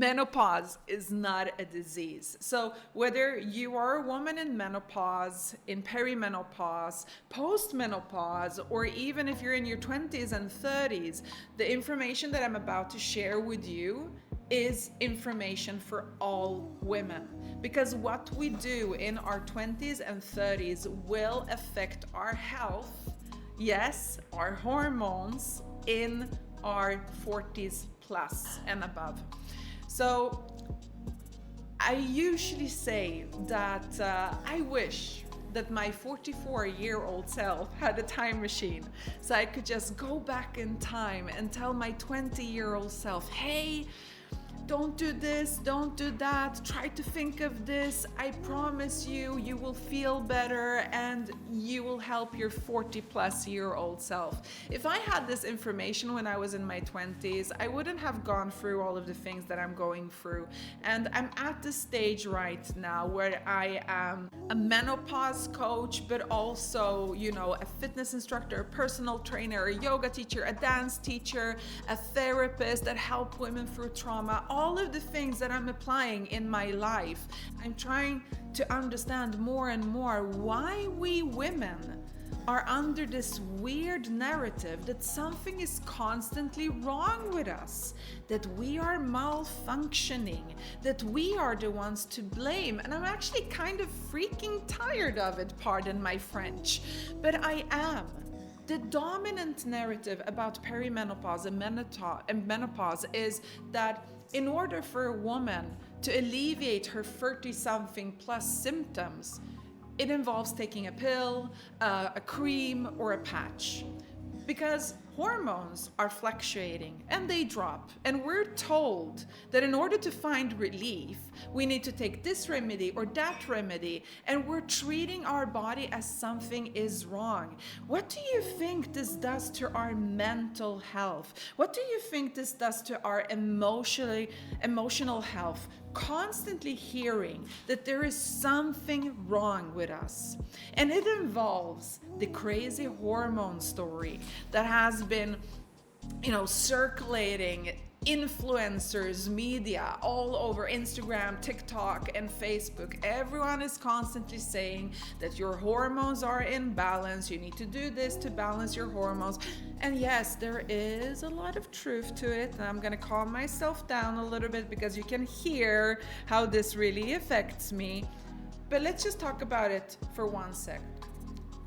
menopause is not a disease. So whether you are a woman in menopause, in perimenopause, postmenopause, or even if you're in your 20s and 30s, the information that I'm about to share with you is information for all women, because what we do in our 20s and 30s will affect our health, yes, our hormones in our 40s plus and above. So I usually say that I wish that my 44-year-old self had a time machine so I could just go back in time and tell my 20-year-old self, hey, don't do this, don't do that, try to think of this. I promise you, you will feel better and you will help your 40-plus-year-old self. If I had this information when I was in my 20s, I wouldn't have gone through all of the things that I'm going through. And I'm at the stage right now where I am a menopause coach, but also, a fitness instructor, a personal trainer, a yoga teacher, a dance teacher, a therapist that help women through trauma. All of the things that I'm applying in my life, I'm trying to understand more and more why we women are under this weird narrative that something is constantly wrong with us, that we are malfunctioning, that we are the ones to blame. And I'm actually kind of freaking tired of it, pardon my French, but I am. The dominant narrative about perimenopause and menopause is that in order for a woman to alleviate her 30-something plus symptoms, it involves taking a pill, a cream, or a patch. Because hormones are fluctuating and they drop. And we're told that in order to find relief, we need to take this remedy or that remedy. And we're treating our body as something is wrong. What do you think this does to our mental health? What do you think this does to our emotional health? Constantly hearing that there is something wrong with us. And it involves the crazy hormone story that has been, circulating influencers, media, all over Instagram, TikTok, and Facebook. Everyone is constantly saying that your hormones are in balance. You need to do this to balance your hormones. And yes, there is a lot of truth to it. And I'm going to calm myself down a little bit because you can hear how this really affects me. But let's just talk about it for 1 second.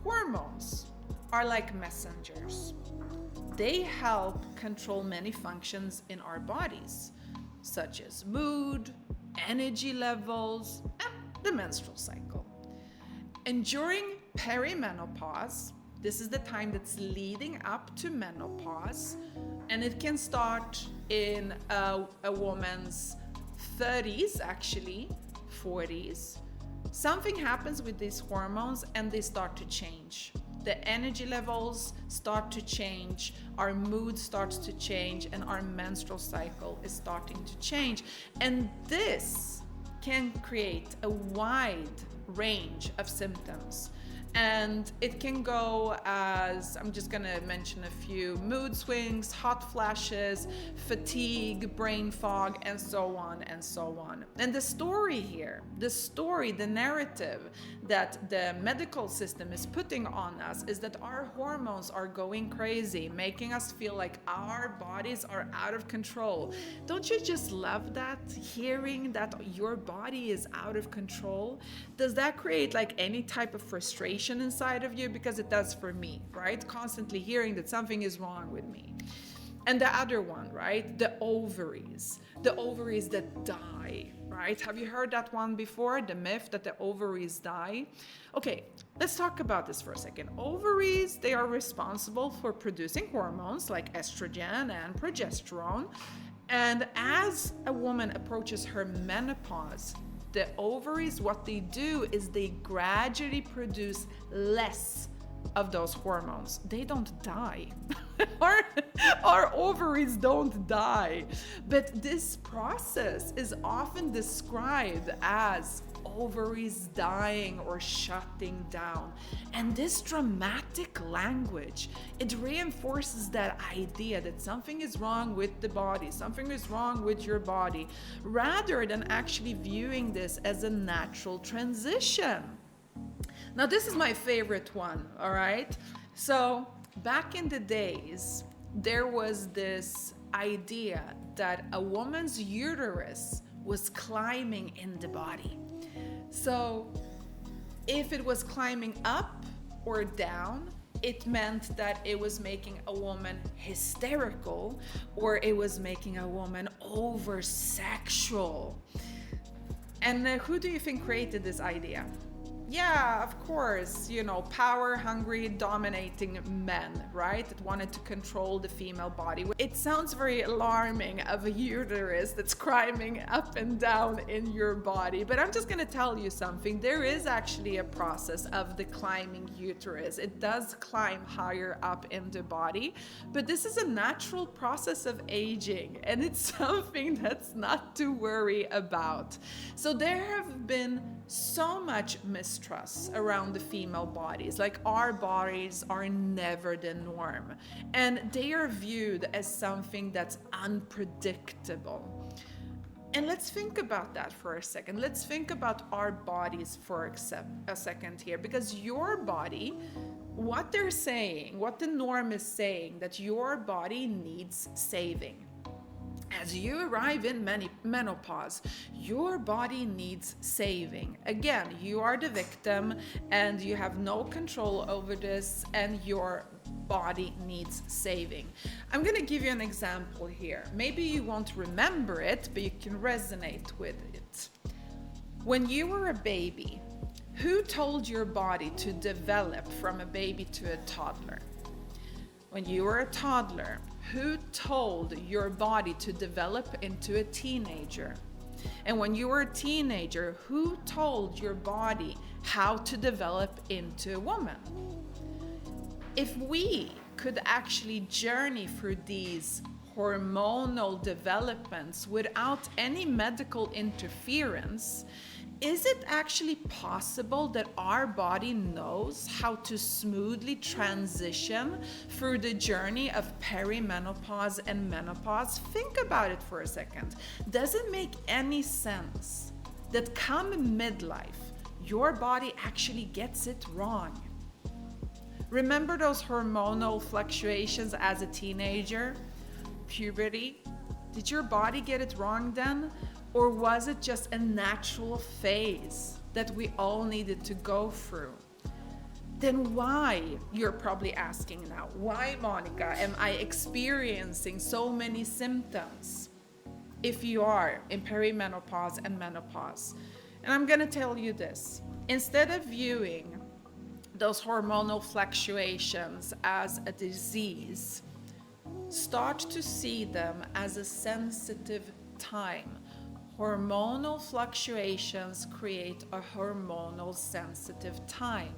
Hormones are like messengers. They help control many functions in our bodies, such as mood, energy levels, and the menstrual cycle. And during perimenopause, this is the time that's leading up to menopause, and it can start in a woman's 30s, actually, 40s. Something happens with these hormones and they start to change. The energy levels start to change, our mood starts to change, and our menstrual cycle is starting to change. And this can create a wide range of symptoms. And it can go as, I'm just gonna mention a few: mood swings, hot flashes, fatigue, brain fog, and so on and so on. And the story here, the narrative that the medical system is putting on us is that our hormones are going crazy, making us feel like our bodies are out of control. Don't you just love that, hearing that your body is out of control? Does that create like any type of frustration inside of you? Because it does for me, right? Constantly hearing that something is wrong with me. And the other one, right? The ovaries that die, right? Have you heard that one before? The myth that the ovaries die? Okay, let's talk about this for a second. Ovaries, they are responsible for producing hormones like estrogen and progesterone. And as a woman approaches her menopause, the ovaries, what they do is they gradually produce less of those hormones, they don't die. our ovaries don't die. But this process is often described as ovaries dying or shutting down. And this dramatic language, it reinforces that idea that something is wrong with the body, something is wrong with your body, rather than actually viewing this as a natural transition. Now, this is my favorite one, all right? So, back in the days, there was this idea that a woman's uterus was climbing in the body. So, if it was climbing up or down, it meant that it was making a woman hysterical, or it was making a woman over-sexual. And who do you think created this idea? Yeah, of course, power-hungry, dominating men, right? That wanted to control the female body. It sounds very alarming of a uterus that's climbing up and down in your body, but I'm just gonna tell you something. There is actually a process of the climbing uterus. It does climb higher up in the body, but this is a natural process of aging, and it's something that's not to worry about. So there have been so much mistrust around the female bodies, like our bodies are never the norm, and they are viewed as something that's unpredictable. And let's think about that for a second. Let's think about our bodies for a second here, because your body, what they're saying, what the norm is saying, that your body needs saving. As you arrive in menopause, your body needs saving. Again, you are the victim and you have no control over this, and your body needs saving. I'm going to give you an example here. Maybe you won't remember it, but you can resonate with it. When you were a baby, who told your body to develop from a baby to a toddler? When you were a toddler, who told your body to develop into a teenager? And when you were a teenager, who told your body how to develop into a woman? If we could actually journey through these hormonal developments without any medical interference, is it actually possible that our body knows how to smoothly transition through the journey of perimenopause and menopause? Think about it for a second. Does it make any sense that come midlife, your body actually gets it wrong? Remember those hormonal fluctuations as a teenager? Puberty? Did your body get it wrong then? Or was it just a natural phase that we all needed to go through? Then why, you're probably asking now, why, Monica, am I experiencing so many symptoms if you are in perimenopause and menopause? And I'm going to tell you this. Instead of viewing those hormonal fluctuations as a disease, start to see them as a sensitive time. Hormonal fluctuations create a hormonal sensitive time.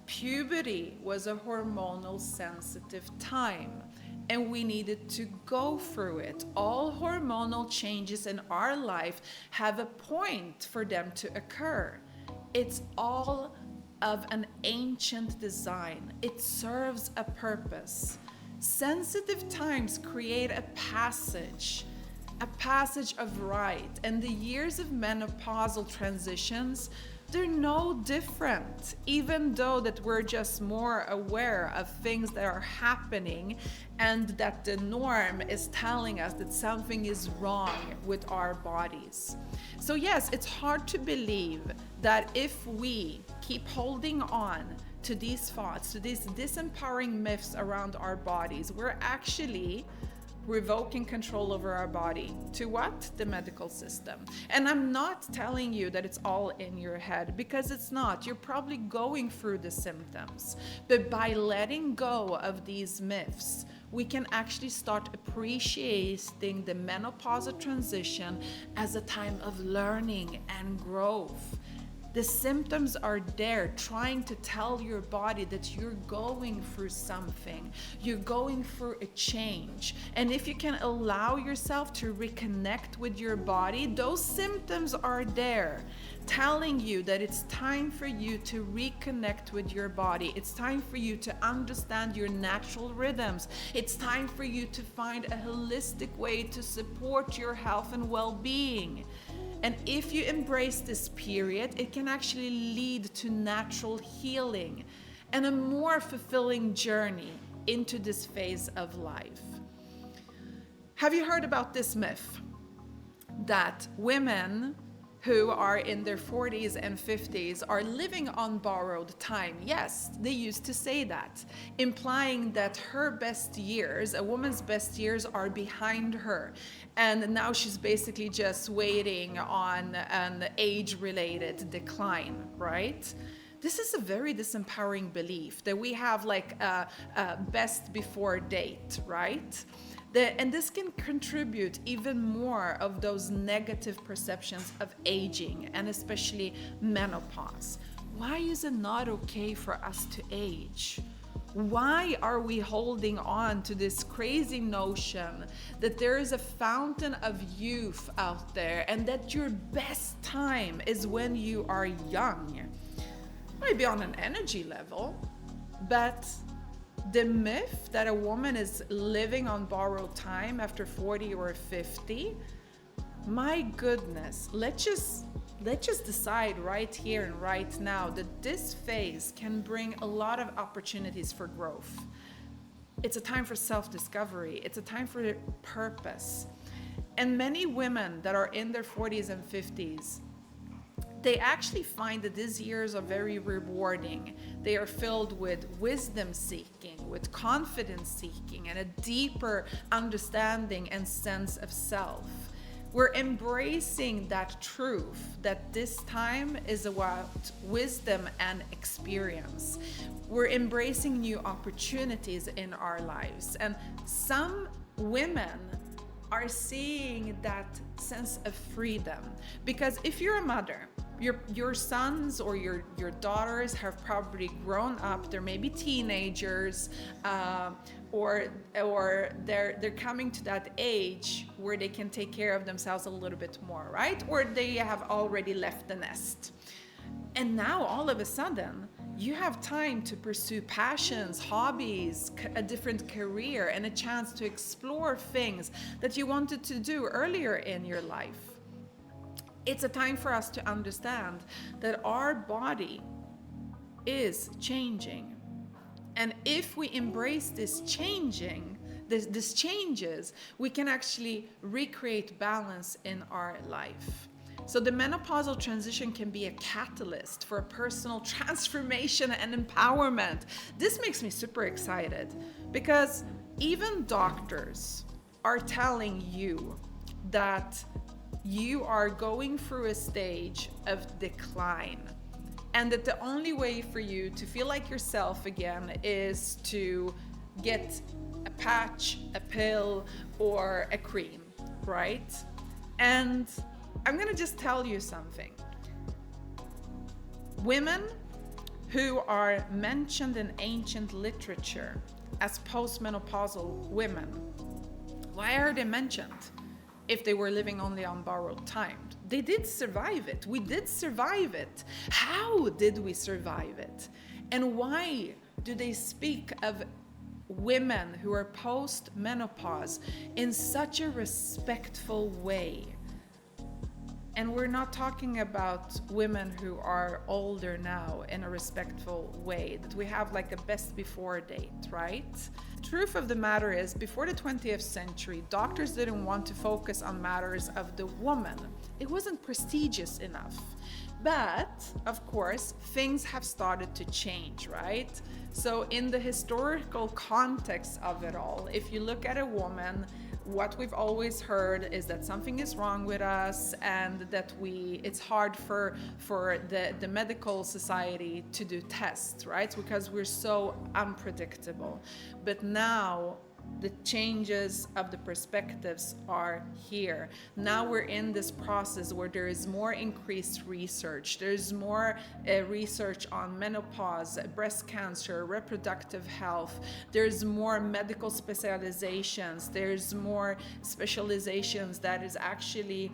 Puberty was a hormonal sensitive time, and we needed to go through it. All hormonal changes in our life have a point for them to occur. It's all of an ancient design. It serves a purpose. Sensitive times create a passage of right, and the years of menopausal transitions, they're no different, even though that we're just more aware of things that are happening and that the norm is telling us that something is wrong with our bodies. So yes, it's hard to believe that if we keep holding on to these thoughts, to these disempowering myths around our bodies, we're actually revoking control over our body. To what? The medical system. And I'm not telling you that it's all in your head, because it's not. You're probably going through the symptoms. But by letting go of these myths, we can actually start appreciating the menopausal transition as a time of learning and growth. The symptoms are there trying to tell your body that you're going through something, you're going through a change. And if you can allow yourself to reconnect with your body, those symptoms are there telling you that it's time for you to reconnect with your body. It's time for you to understand your natural rhythms. It's time for you to find a holistic way to support your health and well-being. And if you embrace this period, it can actually lead to natural healing and a more fulfilling journey into this phase of life. Have you heard about this myth that women who are in their 40s and 50s are living on borrowed time? Yes, they used to say that, implying that her best years, a woman's best years, are behind her. And now she's basically just waiting on an age-related decline, right? This is a very disempowering belief that we have like a best before date, right? And this can contribute even more of those negative perceptions of aging and especially menopause. Why is it not okay for us to age? Why are we holding on to this crazy notion that there is a fountain of youth out there and that your best time is when you are young? Maybe on an energy level, but the myth that a woman is living on borrowed time after 40 or 50, my goodness, let's just decide right here and right now that this phase can bring a lot of opportunities for growth. It's a time for self-discovery. It's a time for purpose. And many women that are in their 40s and 50s, they actually find that these years are very rewarding. They are filled with wisdom seeking, with confidence seeking, and a deeper understanding and sense of self. We're embracing that truth that this time is about wisdom and experience. We're embracing new opportunities in our lives. And some women are seeing that sense of freedom. Because if you're a mother, your sons or your daughters have probably grown up. They're maybe teenagers, or they're coming to that age where they can take care of themselves a little bit more, right? Or they have already left the nest. And now all of a sudden, you have time to pursue passions, hobbies, a different career, and a chance to explore things that you wanted to do earlier in your life. It's a time for us to understand that our body is changing. And if we embrace this changing, this changes, we can actually recreate balance in our life. So the menopausal transition can be a catalyst for a personal transformation and empowerment. This makes me super excited because even doctors are telling you that you are going through a stage of decline, and that the only way for you to feel like yourself again is to get a patch, a pill, or a cream, right? And I'm gonna just tell you something. Women who are mentioned in ancient literature as postmenopausal women, why are they mentioned if they were living only on borrowed time? They did survive it. We did survive it. How did we survive it? And why do they speak of women who are post-menopause in such a respectful way? And we're not talking about women who are older now in a respectful way, that we have like a best before date, right? The truth of the matter is, before the 20th century, doctors didn't want to focus on matters of the woman. It wasn't prestigious enough. But, of course, things have started to change, right? So in the historical context of it all, if you look at a woman, what we've always heard is that something is wrong with us, and that it's hard for the medical society to do tests, right? Because we're so unpredictable. But now the changes of the perspectives are here. Now we're in this process where there is more increased research. There's more research on menopause, breast cancer, reproductive health. There's more medical specializations. There's more specializations that is actually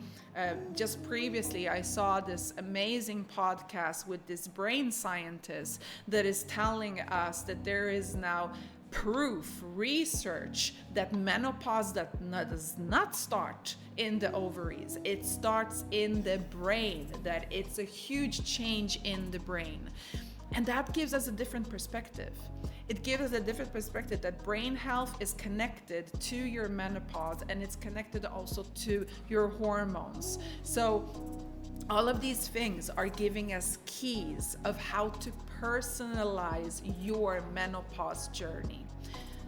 just previously I saw this amazing podcast with this brain scientist that is telling us that there is now proof, research that menopause does not start in the ovaries. It starts in the brain, that it's a huge change in the brain. And that gives us a different perspective. It gives us a different perspective that brain health is connected to your menopause, and it's connected also to your hormones. So all of these things are giving us keys of how to personalize your menopause journey.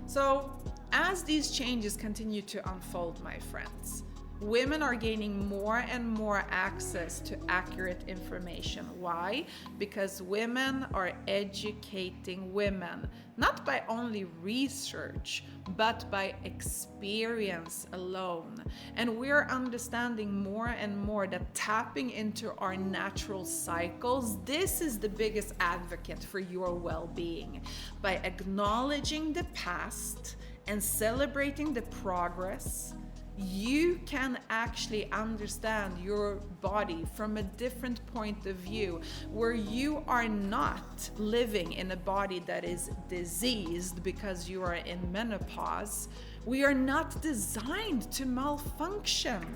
So as these changes continue to unfold, my friends, women are gaining more and more access to accurate information. Why? Because women are educating women, not by only research, but by experience alone. And we're understanding more and more that tapping into our natural cycles, this is the biggest advocate for your well-being. By acknowledging the past and celebrating the progress, you can actually understand your body from a different point of view, where you are not living in a body that is diseased because you are in menopause. We are not designed to malfunction.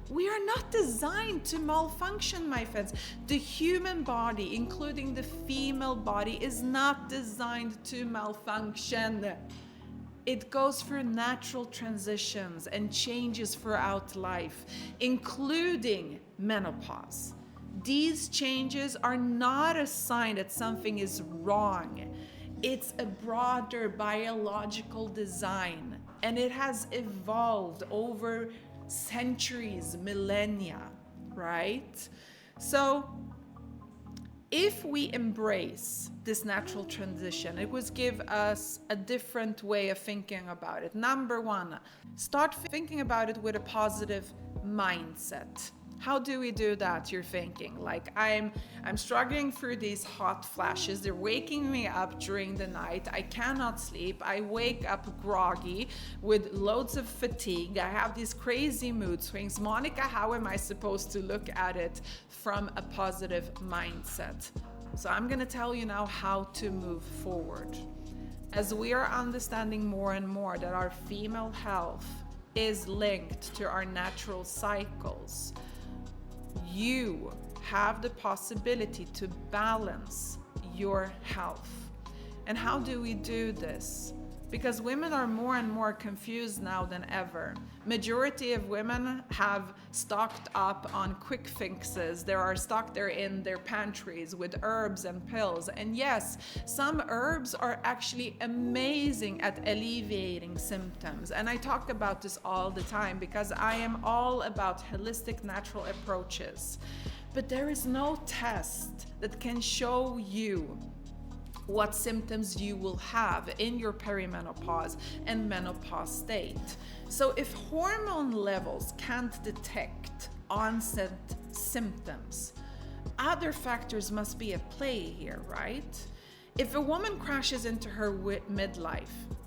We are not designed to malfunction, my friends. The human body, including the female body, is not designed to malfunction. It goes through natural transitions and changes throughout life, including menopause. These changes are not a sign that something is wrong. It's a broader biological design, and it has evolved over centuries, millennia, right? So if we embrace this natural transition, it would give us a different way of thinking about it. Number one, start thinking about it with a positive mindset. How do we do that? You're thinking, like, I'm struggling through these hot flashes. They're waking me up during the night. I cannot sleep. I wake up groggy with loads of fatigue. I have these crazy mood swings. Monica, how am I supposed to look at it from a positive mindset? So I'm going to tell you now how to move forward. As we are understanding more and more that our female health is linked to our natural cycles, you have the possibility to balance your health. And how do we do this? Because women are more and more confused now than ever. Majority of women have stocked up on quick fixes. They are stocked there in their pantries with herbs and pills. And yes, some herbs are actually amazing at alleviating symptoms. And I talk about this all the time because I am all about holistic natural approaches. But there is no test that can show you what symptoms you will have in your perimenopause and menopause state. So if hormone levels can't detect onset symptoms, other factors must be at play here, right? If a woman crashes into her midlife,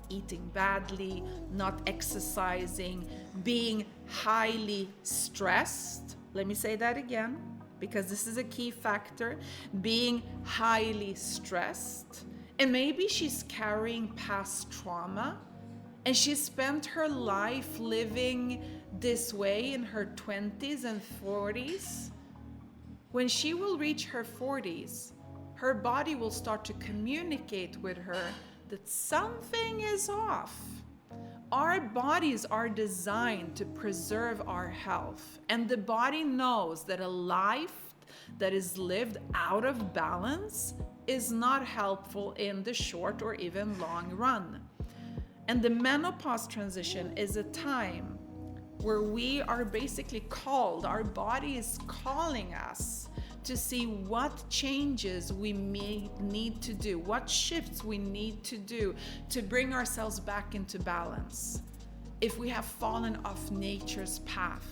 eating badly, not exercising, being highly stressed, let me say that again, because this is a key factor, being highly stressed, and maybe she's carrying past trauma, and she spent her life living this way in her 20s and 40s. When she will reach her 40s, her body will start to communicate with her that something is off. Our bodies are designed to preserve our health, and the body knows that a life that is lived out of balance is not helpful in the short or even long run. And the menopause transition is a time where we are basically called, our body is calling us to see what changes we may need to do, what shifts we need to do to bring ourselves back into balance if we have fallen off nature's path.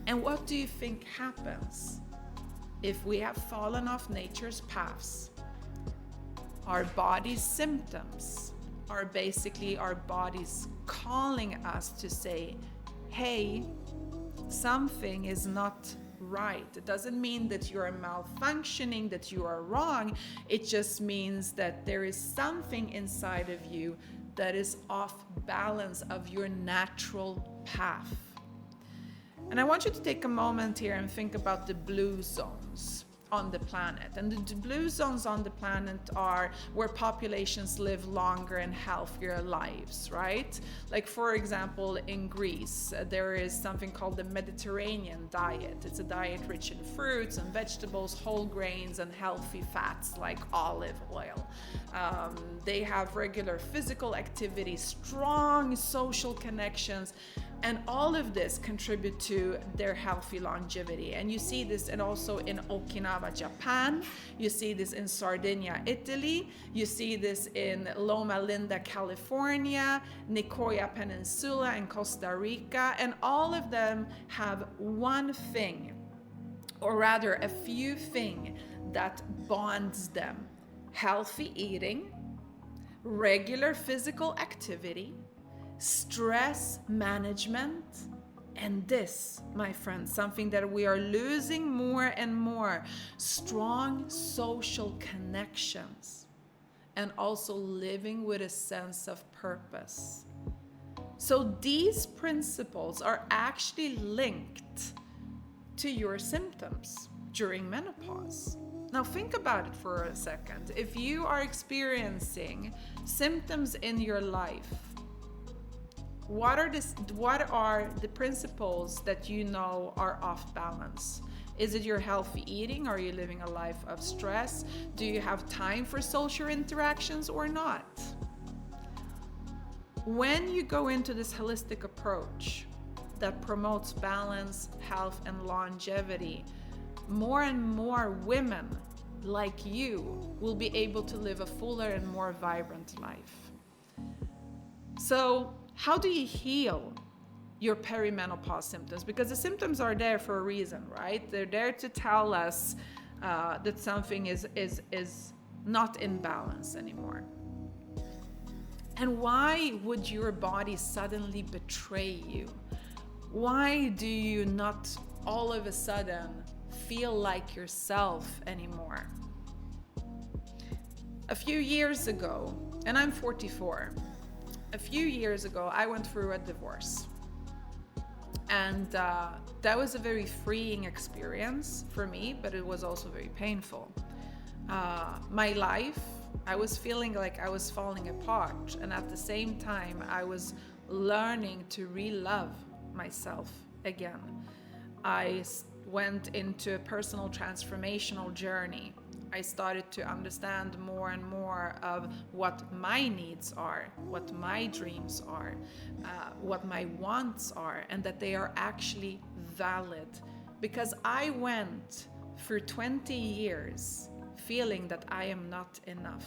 And what do you think happens if we have fallen off nature's paths? Our body's symptoms are basically our bodies calling us to say, hey, something is not right. It doesn't mean that you are malfunctioning, that you are wrong. It just means that there is something inside of you that is off balance of your natural path. And I want you to take a moment here and think about the blue zones on the planet. And the blue zones on the planet are where populations live longer and healthier lives, right? Like, for example, in Greece, there is something called the Mediterranean diet. It's a diet rich in fruits and vegetables, whole grains, and healthy fats like olive oil. They have regular physical activity, strong social connections, and all of this contribute to their healthy longevity. And you see this and also in Okinawa, Japan. You see this in Sardinia, Italy. You see this in Loma Linda, California, Nicoya Peninsula in Costa Rica. And all of them have one thing, or rather a few things that bonds them: healthy eating, regular physical activity, stress management, and this, my friends, something that we are losing more and more: strong social connections, and also living with a sense of purpose. So these principles are actually linked to your symptoms during menopause. Now think about it for a second. If you are experiencing symptoms in your life, what are the principles that you know are off balance? Is it your healthy eating? Are you living a life of stress? Do you have time for social interactions or not? When you go into this holistic approach that promotes balance, health, and longevity, more and more women like you will be able to live a fuller and more vibrant life. So, how do you heal your perimenopause symptoms? Because the symptoms are there for a reason, right? They're there to tell us that something is not in balance anymore. And why would your body suddenly betray you? Why do you not all of a sudden feel like yourself anymore? A few years ago, and I'm 44, a few years ago, I went through a divorce. And that was a very freeing experience for me, but it was also very painful. My life, I was feeling like I was falling apart. And at the same time, I was learning to re-love myself again. I went into a personal transformational journey. I started to understand more and more of what my needs are, what my dreams are, what my wants are, and that they are actually valid. Because I went for 20 years feeling that I am not enough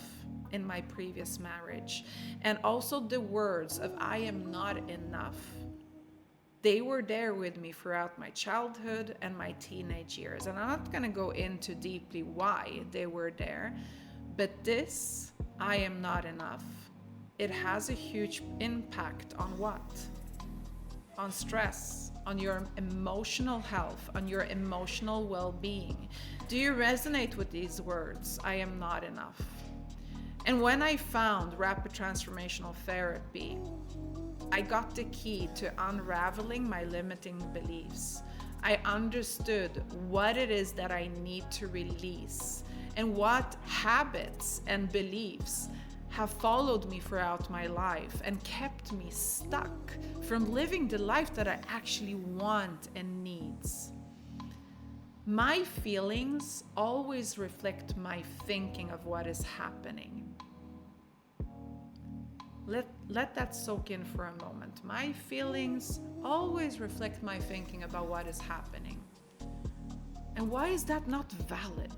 in my previous marriage. And also the words of I am not enough, they were there with me throughout my childhood and my teenage years. And I'm not going to go into deeply why they were there, but this, I am not enough, it has a huge impact on what? On stress, on your emotional health, on your emotional well-being. Do you resonate with these words? I am not enough. And when I found rapid transformational therapy, I got the key to unraveling my limiting beliefs. I understood what it is that I need to release and what habits and beliefs have followed me throughout my life and kept me stuck from living the life that I actually want and needs. My feelings always reflect my thinking of what is happening. Let that soak in for a moment. My feelings always reflect my thinking about what is happening. And why is that not valid?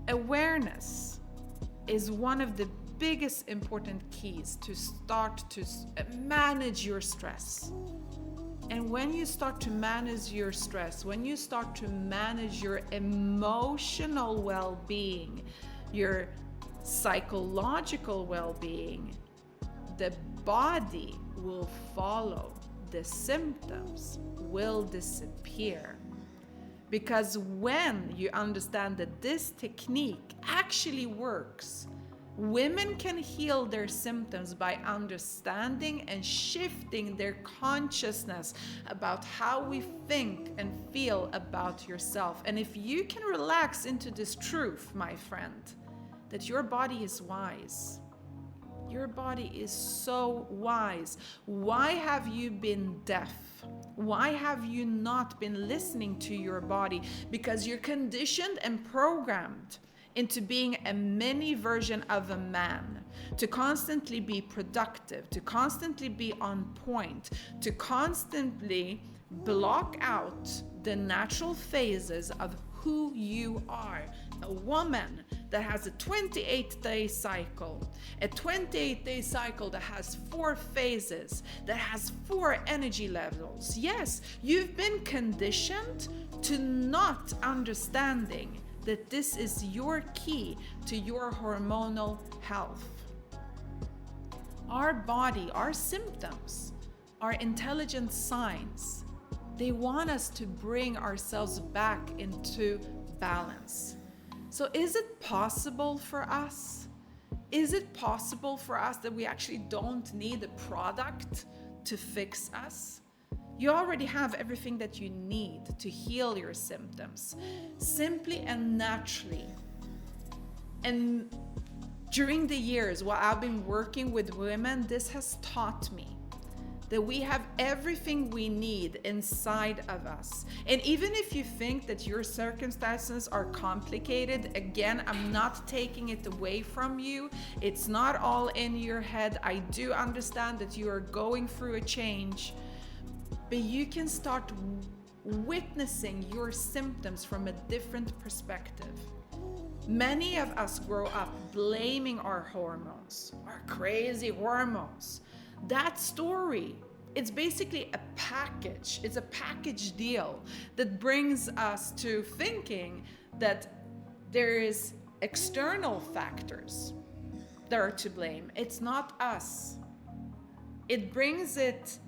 Awareness is one of the biggest important keys to start to manage your stress. And when you start to manage your stress, when you start to manage your emotional well-being, your psychological well-being, the body will follow. The symptoms will disappear. Because when you understand that this technique actually works, women can heal their symptoms by understanding and shifting their consciousness about how we think and feel about yourself. And if you can relax into this truth, my friend, that your body is wise. Your body is so wise. Why have you been deaf? Why have you not been listening to your body? Because you're conditioned and programmed into being a mini version of a man, to constantly be productive, to constantly be on point, to constantly block out the natural phases of who you are. A woman that has a 28-day cycle, a 28-day cycle that has 4 phases, that has 4 energy levels. Yes, you've been conditioned to not understanding that this is your key to your hormonal health. Our body, our symptoms, are intelligent signs. They want us to bring ourselves back into balance. So is it possible for us? Is it possible for us that we actually don't need a product to fix us? You already have everything that you need to heal your symptoms, simply and naturally. And during the years while I've been working with women, this has taught me that we have everything we need inside of us. And even if you think that your circumstances are complicated, again, I'm not taking it away from you. It's not all in your head. I do understand that you are going through a change, but you can start witnessing your symptoms from a different perspective. Many of us grow up blaming our hormones, our crazy hormones. That story, it's basically a package. It's a package deal that brings us to thinking that there is external factors that are to blame. It's not us. It brings it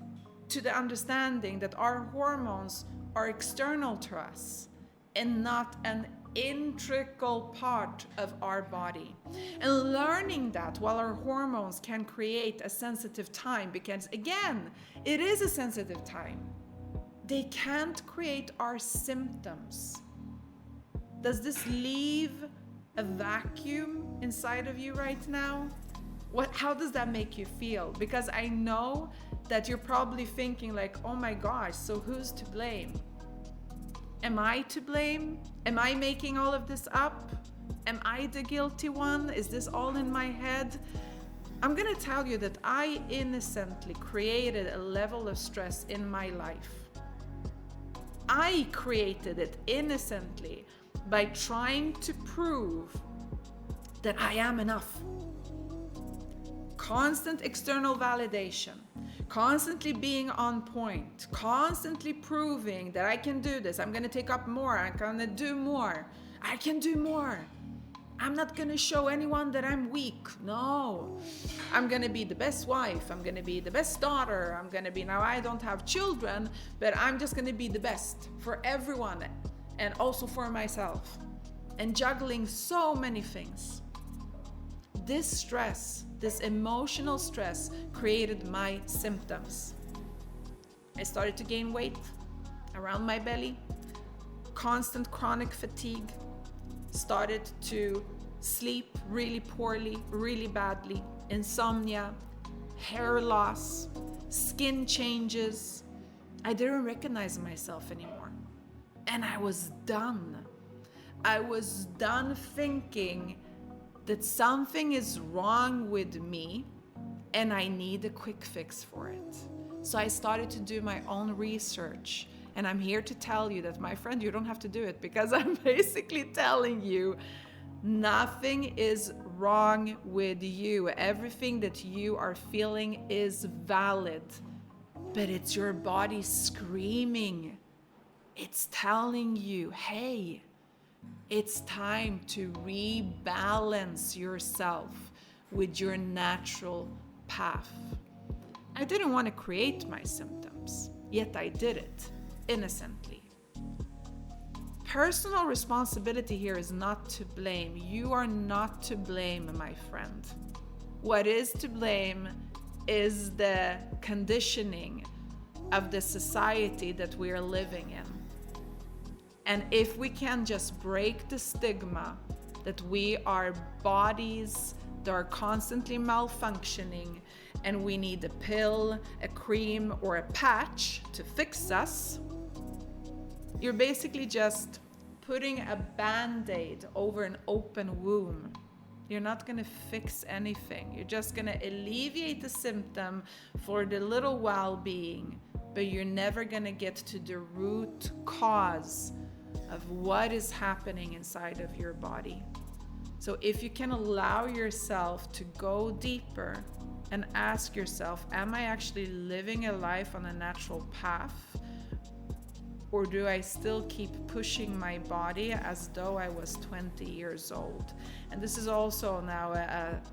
to the understanding that our hormones are external to us and not an integral part of our body. And learning that while our hormones can create a sensitive time, because again, it is a sensitive time, they can't create our symptoms. Does this leave a vacuum inside of you right now? How does that make you feel? Because I know that you're probably thinking like, oh my gosh, so who's to blame? Am I to blame? Am I making all of this up? Am I the guilty one? Is this all in my head? I'm gonna tell you that I innocently created a level of stress in my life. I created it innocently by trying to prove that I am enough. Constant external validation, constantly being on point, constantly proving that I can do this. I'm gonna take up more, I'm gonna do more. I can do more. I'm not gonna show anyone that I'm weak. No, I'm gonna be the best wife. I'm gonna be the best daughter. Now I don't have children, but I'm just gonna be the best for everyone and also for myself. And juggling so many things. This stress, this emotional stress created my symptoms. I started to gain weight around my belly, constant chronic fatigue, started to sleep really poorly, really badly, insomnia, hair loss, skin changes. I didn't recognize myself anymore. And I was done. I was done thinking that something is wrong with me and I need a quick fix for it. So I started to do my own research And I'm here to tell you that, my friend, you don't have to do it, because I'm basically telling you nothing is wrong with you. Everything that you are feeling is valid, but it's your body screaming. It's telling you, hey, it's time to rebalance yourself with your natural path. I didn't want to create my symptoms, yet I did it innocently. Personal responsibility here is not to blame. You are not to blame, my friend. What is to blame is the conditioning of the society that we are living in. And if we can just break the stigma that we are bodies that are constantly malfunctioning and we need a pill, a cream, or a patch to fix us, you're basically just putting a band-aid over an open wound. You're not going to fix anything. You're just going to alleviate the symptom for the little well-being, but you're never going to get to the root cause of what is happening inside of your body. So if you can allow yourself to go deeper and ask yourself, am I actually living a life on a natural path? Or do I still keep pushing my body as though I was 20 years old? And this is also now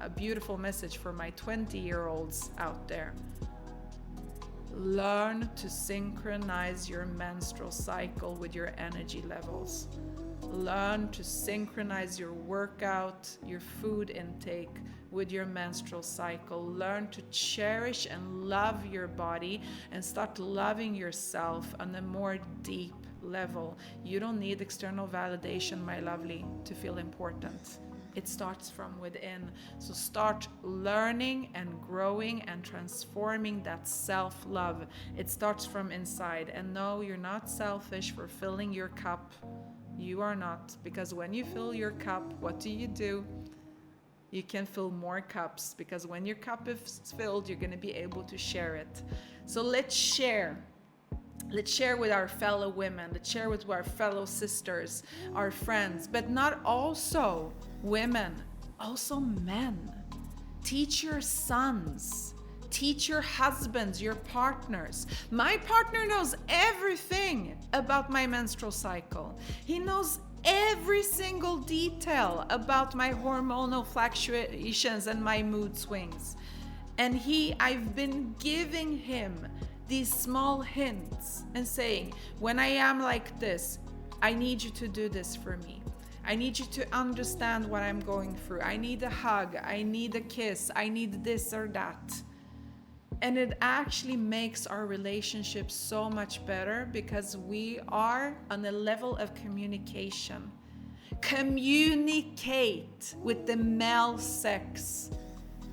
a beautiful message for my 20-year-olds out there. Learn to synchronize your menstrual cycle with your energy levels. Learn to synchronize your workout, your food intake with your menstrual cycle. Learn to cherish and love your body and start loving yourself on a more deep level. You don't need external validation, my lovely, to feel important. It starts from within. So start learning and growing and transforming that self-love. It starts from inside. And no, you're not selfish for filling your cup. You are not. Because when you fill your cup, what do? You can fill more cups, because when your cup is filled, you're going to be able to share it. So let's share. Let's share with our fellow women. Let's share with our fellow sisters, our friends, but not also women, also men. Teach your sons. Teach your husbands, your partners. My partner knows everything about my menstrual cycle. He knows every single detail about my hormonal fluctuations and my mood swings. And I've been giving him these small hints and saying, when I am like this, I need you to do this for me. I need you to understand what I'm going through. I need a hug. I need a kiss. I need this or that. And it actually makes our relationship so much better, because we are on a level of communication. Communicate with the male sex,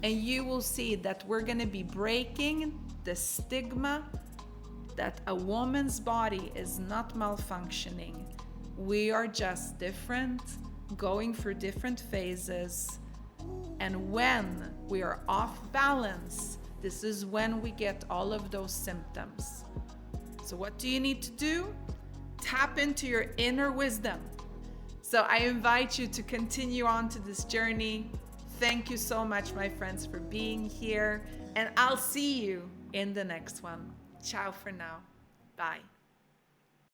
and you will see that we're going to be breaking the stigma that a woman's body is not malfunctioning. We are just different, going through different phases. And when we are off balance, this is when we get all of those symptoms. So what do you need to do? Tap into your inner wisdom. So I invite you to continue on to this journey. Thank you so much, my friends, for being here. And I'll see you in the next one. Ciao for now. Bye.